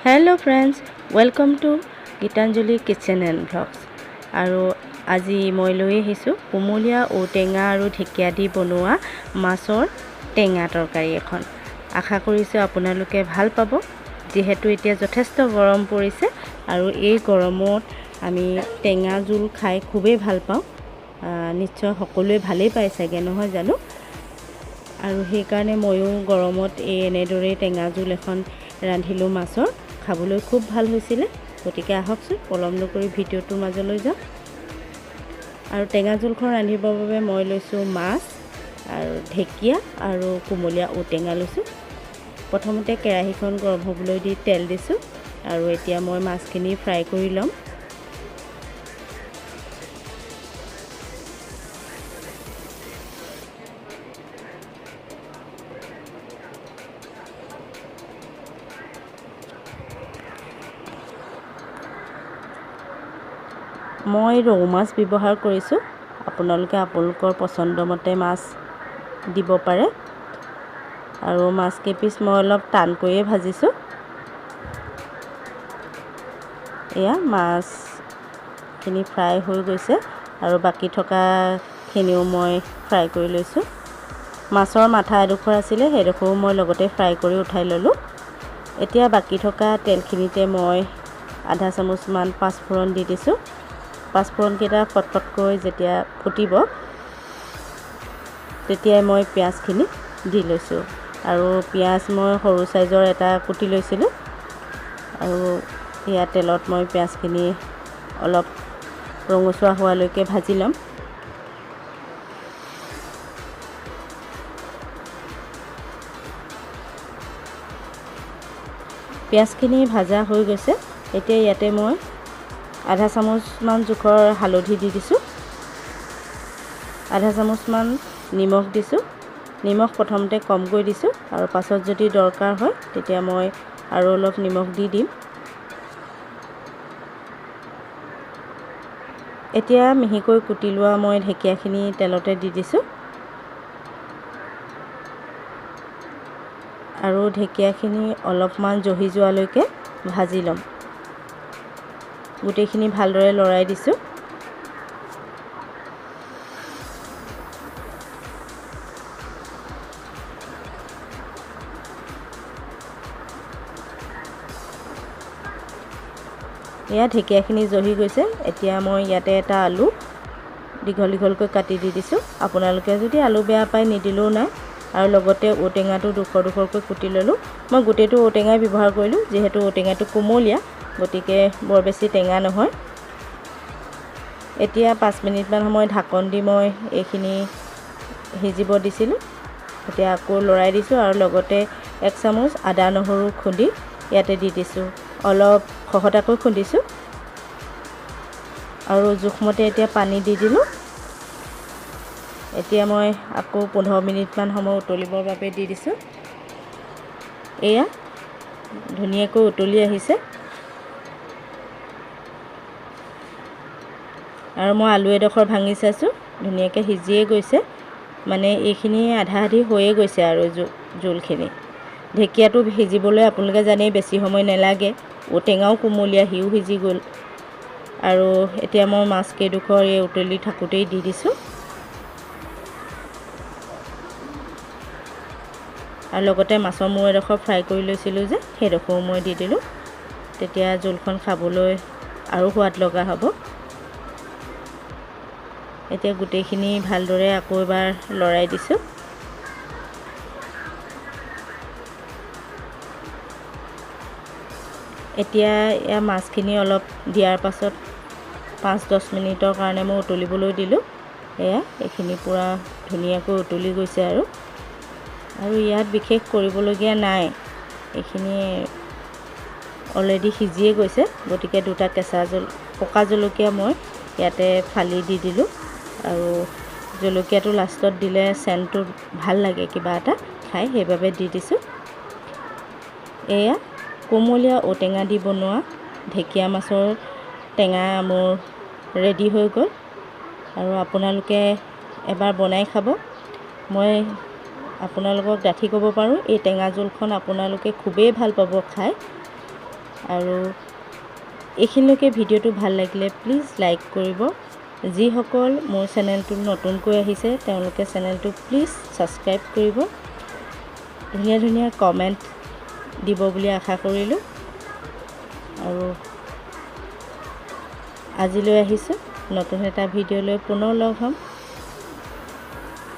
Hello friends, welcome to Geetanjali kitchen and blogs. আৰু আজি মই লৈ আহিছোঁ কুমলীয়া ঔটেঙা আৰু ঢেকীয়া দি বনোৱা মাছৰ টেঙা তৰকাৰী এখন। আশা কৰিছোঁ আপোনালোকে ভাল পাব, যিহেতু এতিয়া যথেষ্ট গৰম পৰিছে আৰু এই গৰমত আমি টেঙা জোল খাই খুবেই ভাল পাওঁ। নিশ্চয় সকলোৱে ভালেই পায় চাগে, নহয় জানো? আৰু সেইকাৰণে ময়ো গৰমত এনেদৰেই টেঙা জোল এখন ৰান্ধিলোঁ মাছৰ। খাবলৈ খুব ভাল হৈছিলে। গতিকে আহকচোন পলম নকৰি ভিডিঅ'টোৰ মাজলৈ যাওঁ। আৰু টেঙা জোলখন ৰান্ধিবৰ বাবে মই লৈছোঁ মাছ আৰু ঢেকীয়া আৰু কুমলীয়া ঔটেঙা লৈছোঁ। প্ৰথমতে কেৰাহীখন গৰম হ'বলৈ দি তেল দিছোঁ আৰু এতিয়া মই মাছখিনি ফ্ৰাই কৰি ল'ম। মই ৰৌ মাছ ব্যৱহাৰ কৰিছোঁ। আপোনালোকে আপোনালোকৰ পচন্দমতে মাছ দিব পাৰে। আৰু মাছ কেইপিচ মই অলপ টানকৈয়ে ভাজিছোঁ। এয়া মাছখিনি ফ্ৰাই হৈ গৈছে আৰু বাকী থকাখিনিও মই ফ্ৰাই কৰি লৈছোঁ। মাছৰ মাথা এডোখৰ আছিলে, সেইডোখৰো মই লগতে ফ্ৰাই কৰি উঠাই ল'লোঁ। এতিয়া বাকী থকা তেলখিনিতে মই আধা চামুচমান পাঁচফোৰণ দি দিছোঁ। পাঁচফোৰণকেইটা ফটফটকৈ যেতিয়া ফুটিব, তেতিয়াই মই পিঁয়াজখিনি দি লৈছোঁ। আৰু পিঁয়াজ মই সৰু চাইজৰ এটা কুটি লৈছিলোঁ। আৰু ইয়াত তেলত মই পিঁয়াজখিনি অলপ ৰঙচুৱা হোৱালৈকে ভাজি ল'ম। পিঁয়াজখিনি ভাজা হৈ গৈছে। এতিয়া ইয়াতে মই আধা চামুচমান জোখৰ হালধি দি দিছোঁ। আধা চামুচমান নিমখ দিছোঁ। নিমখ প্ৰথমতে কমকৈ দিছোঁ আৰু পাছত যদি দৰকাৰ হয় তেতিয়া মই আৰু অলপ নিমখ দি দিম। এতিয়া মিহিকৈ কুটি লোৱা মই ঢেকীয়াখিনি তেলতে দি দিছোঁ। আৰু ঢেকীয়াখিনি অলপমান জহি যোৱালৈকে ভাজি ল'ম। গোটেইখিনি ভালদৰে লৰাই দিছোঁ। এয়া ঢেকীয়াখিনি জহি গৈছে। এতিয়া মই ইয়াতে এটা আলু দীঘল দীঘলকৈ কাটি দি দিছোঁ। আপোনালোকে যদি আলু বেয়া পায় নিদিলেও নাই। আৰু লগতে ঔটেঙাটো ডোখৰ ডোখৰকৈ কুটি ল'লোঁ। মই গোটেইটো ঔটেঙাই ব্যৱহাৰ কৰিলোঁ, যিহেতু ঔটেঙাটো কোমলীয়া, গতিকে বৰ বেছি টেঙা নহয়। এতিয়া 5 মিনিটমান সময় ঢাকন দি মই এইখিনি সিজিব দিছিলোঁ। এতিয়া আকৌ লৰাই দিছোঁ আৰু লগতে 1 চামুচ আদা নহৰু খুন্দি ইয়াতে দি দিছোঁ। অলপ খহটাকৈ খুন্দিছোঁ আৰু জোখমতে এতিয়া পানী দি দিলোঁ। এতিয়া মই আকৌ 15 মিনিটমান সময় উতলিবৰ বাবে দি দিছোঁ। এয়া ধুনীয়াকৈ উতলি আহিছে। আৰু মই আলু এডোখৰ ভাঙি চাইছোঁ, ধুনীয়াকৈ সিজিয়ে গৈছে। মানে এইখিনি আধা আধি হৈয়ে গৈছে আৰু জোলখিনি। ঢেকীয়াটো সিজিবলৈ আপোনালোকে জানেই বেছি সময় নালাগে। ঔটেঙাও কোমলীয়া, সিও সিজি গ'ল। আৰু এতিয়া মই মাছ কেইডোখৰ এই উতলি থাকোঁতেই দি দিছোঁ। আৰু লগতে মাছৰ মূৰ এডোখৰ ফ্ৰাই কৰি লৈছিলোঁ যে, সেইডোখৰো মই দি দিলোঁ। তেতিয়া জোলখন খাবলৈ আৰু সোৱাদ লগা হ'ব। এতিয়া গোটেইখিনি ভালদৰে আকৌ এবাৰ লৰাই দিছোঁ। এতিয়া এয়া মাছখিনি অলপ দিয়াৰ পাছত 5-10 মিনিটৰ কাৰণে মই উতলিবলৈ দিলোঁ। এয়া এইখিনি পূৰা ধুনীয়াকৈ উতলি গৈছে আৰু ইয়াত বিশেষ কৰিবলগীয়া নাই। এইখিনি অলৰেডি সিজিয়ে গৈছে। গতিকে 2টা পকা জলকীয়া মই ইয়াতে ফালি দি দিলোঁ। আৰু জলকীয়াটো লাষ্টত দিলে চেণ্টটো ভাল লাগে কিবা এটা খাই, সেইবাবে দি দিছোঁ। এয়া কোমলীয়া ঔটেঙা দি বনোৱা ঢেকীয়া মাছৰ টেঙা মোৰ ৰেডি হৈ গ'ল। আৰু আপোনালোকে এবাৰ বনাই খাব। মই আপোনালোকক ডাঠি ক'ব পাৰোঁ, এই টেঙা জোলখন আপোনালোকে খুবেই ভাল পাব খাই। আৰু এইখিনিলৈকে ভিডিঅ'টো ভাল লাগিলে প্লিজ লাইক কৰিব। যিসকল মোৰ চেনেলটো নতুনকৈ আহিছে তেওঁলোকে চেনেলটো প্লিজ ছাবস্ক্ৰাইব কৰিব। ধুনীয়া ধুনীয়া কমেণ্ট দিব বুলি আশা কৰিলোঁ। আৰু আজিলৈ আহিছোঁ, নতুন এটা ভিডিঅ' লৈ পুনৰ লগ হ'ম।